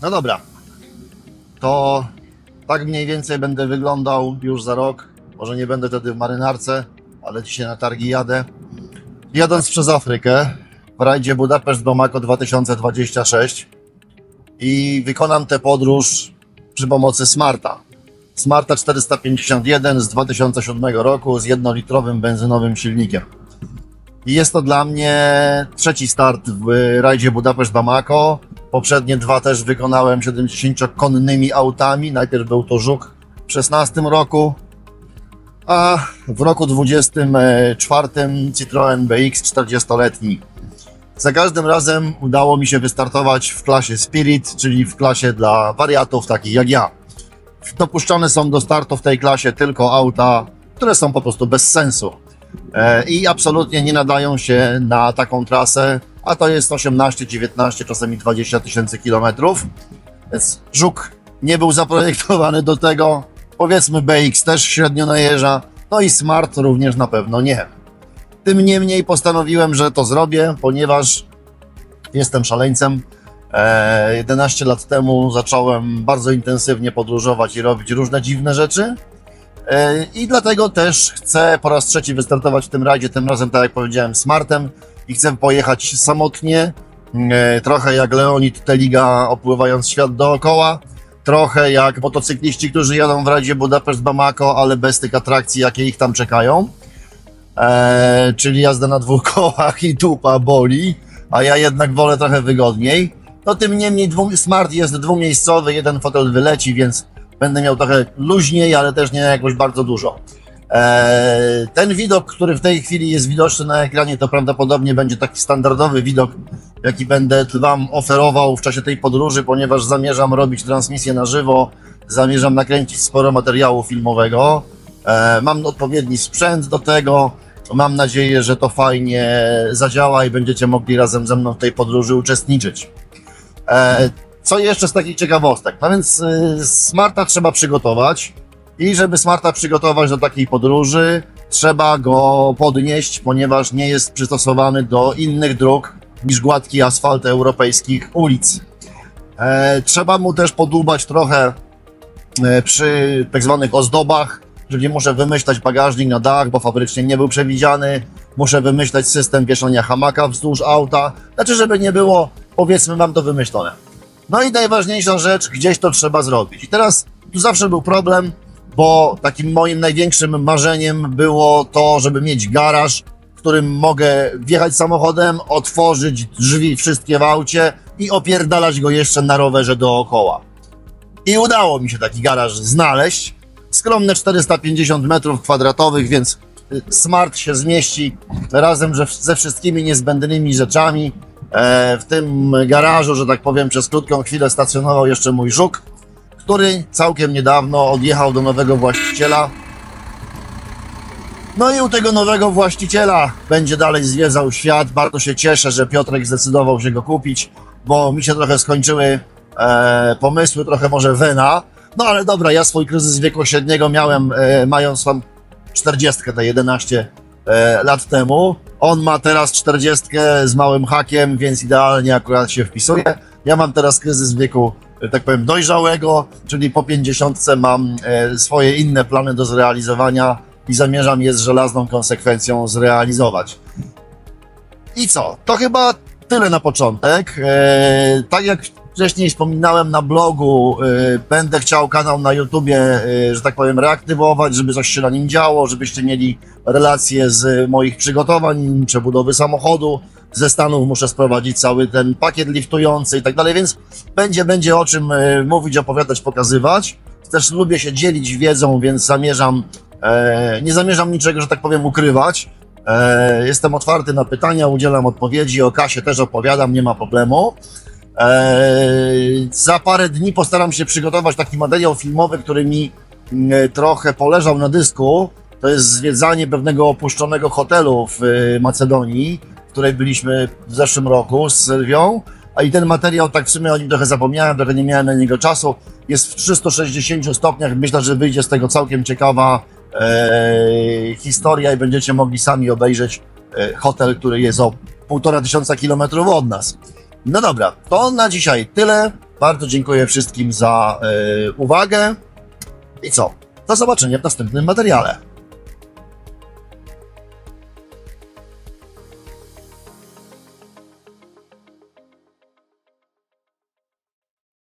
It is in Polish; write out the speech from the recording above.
No dobra, to tak mniej więcej będę wyglądał już za rok. Może nie będę wtedy w marynarce, ale dzisiaj na targi jadę. Jadąc przez Afrykę w rajdzie Budapeszt-Bamako 2026 i wykonam tę podróż przy pomocy Smarta. Smarta 451 z 2007 roku z jednolitrowym benzynowym silnikiem. I jest to dla mnie trzeci start w rajdzie Budapeszt-Bamako. Poprzednie dwa też wykonałem 70-konnymi autami. Najpierw był to Żuk w 16 roku, a w roku 24 Citroen BX 40-letni. Za każdym razem udało mi się wystartować w klasie Spirit, czyli w klasie dla wariatów takich jak ja. Dopuszczone są do startu w tej klasie tylko auta, które są po prostu bez sensu i absolutnie nie nadają się na taką trasę, a to jest 18, 19, czasami 20 tysięcy kilometrów. Więc Żuk nie był zaprojektowany do tego, powiedzmy BX też średnio najeżdża, no i Smart również na pewno nie. Tym niemniej postanowiłem, że to zrobię, ponieważ jestem szaleńcem. 11 lat temu zacząłem bardzo intensywnie podróżować i robić różne dziwne rzeczy. I dlatego też chcę po raz trzeci wystartować w tym rajdzie, tym razem, tak jak powiedziałem, Smartem i chcę pojechać samotnie, trochę jak Leonid Teliga opływając świat dookoła, trochę jak motocykliści, którzy jadą w rajdzie Budapeszt-Bamako, ale bez tych atrakcji, jakie ich tam czekają, czyli jazda na dwóch kołach i dupa boli, a ja jednak wolę trochę wygodniej. No tym niemniej Smart jest dwumiejscowy, jeden fotel wyleci, więc będę miał trochę luźniej, ale też nie jakoś bardzo dużo. Ten widok, który w tej chwili jest widoczny na ekranie, to prawdopodobnie będzie taki standardowy widok, jaki będę Wam oferował w czasie tej podróży, ponieważ zamierzam robić transmisję na żywo, zamierzam nakręcić sporo materiału filmowego. Mam odpowiedni sprzęt do tego. Mam nadzieję, że to fajnie zadziała i będziecie mogli razem ze mną w tej podróży uczestniczyć. Co jeszcze z takich ciekawostek? No więc Smarta trzeba przygotować i żeby Smarta przygotować do takiej podróży, trzeba go podnieść, ponieważ nie jest przystosowany do innych dróg niż gładki asfalt europejskich ulic. Trzeba mu też podłubać trochę przy tak zwanych ozdobach, czyli muszę wymyślać bagażnik na dach, bo fabrycznie nie był przewidziany. Muszę wymyślać system wieszania hamaka wzdłuż auta. Znaczy, żeby nie było, powiedzmy, mam to wymyślone. No i najważniejsza rzecz, gdzieś to trzeba zrobić. I teraz tu zawsze był problem, bo takim moim największym marzeniem było to, żeby mieć garaż, w którym mogę wjechać samochodem, otworzyć drzwi wszystkie w aucie i opierdalać go jeszcze na rowerze dookoła. I udało mi się taki garaż znaleźć. Skromne 450 m2, więc Smart się zmieści razem ze wszystkimi niezbędnymi rzeczami. W tym garażu, że tak powiem, przez krótką chwilę stacjonował jeszcze mój Żuk, który całkiem niedawno odjechał do nowego właściciela. No i u tego nowego właściciela będzie dalej zwiedzał świat. Bardzo się cieszę, że Piotrek zdecydował się go kupić, bo mi się trochę skończyły pomysły, trochę może wena. No ale dobra, ja swój kryzys wieku średniego miałem mając tam 40, te 11 lat temu. On ma teraz 40 z małym hakiem, więc idealnie akurat się wpisuje. Ja mam teraz kryzys wieku, tak powiem, dojrzałego, czyli po 50 mam swoje inne plany do zrealizowania i zamierzam je z żelazną konsekwencją zrealizować. I co? To chyba tyle na początek. Tak jak wcześniej wspominałem na blogu, będę chciał kanał na YouTubie, że tak powiem, reaktywować, żeby coś się na nim działo, żebyście mieli relacje z moich przygotowań, przebudowy samochodu. Ze Stanów muszę sprowadzić cały ten pakiet liftujący i tak dalej, więc będzie o czym mówić, opowiadać, pokazywać. Też lubię się dzielić wiedzą, więc nie zamierzam niczego, że tak powiem, ukrywać. Jestem otwarty na pytania, udzielam odpowiedzi, o kasie też opowiadam, nie ma problemu. Za parę dni postaram się przygotować taki materiał filmowy, który mi trochę poleżał na dysku. To jest zwiedzanie pewnego opuszczonego hotelu w Macedonii, w której byliśmy w zeszłym roku z Sylwią. A i ten materiał, tak w sumie o nim trochę zapomniałem, trochę nie miałem na niego czasu. Jest w 360 stopniach, myślę, że wyjdzie z tego całkiem ciekawa historia i będziecie mogli sami obejrzeć hotel, który jest o 1500 kilometrów od nas. No dobra, to na dzisiaj tyle. Bardzo dziękuję wszystkim za uwagę. I co? Do zobaczenia w następnym materiale.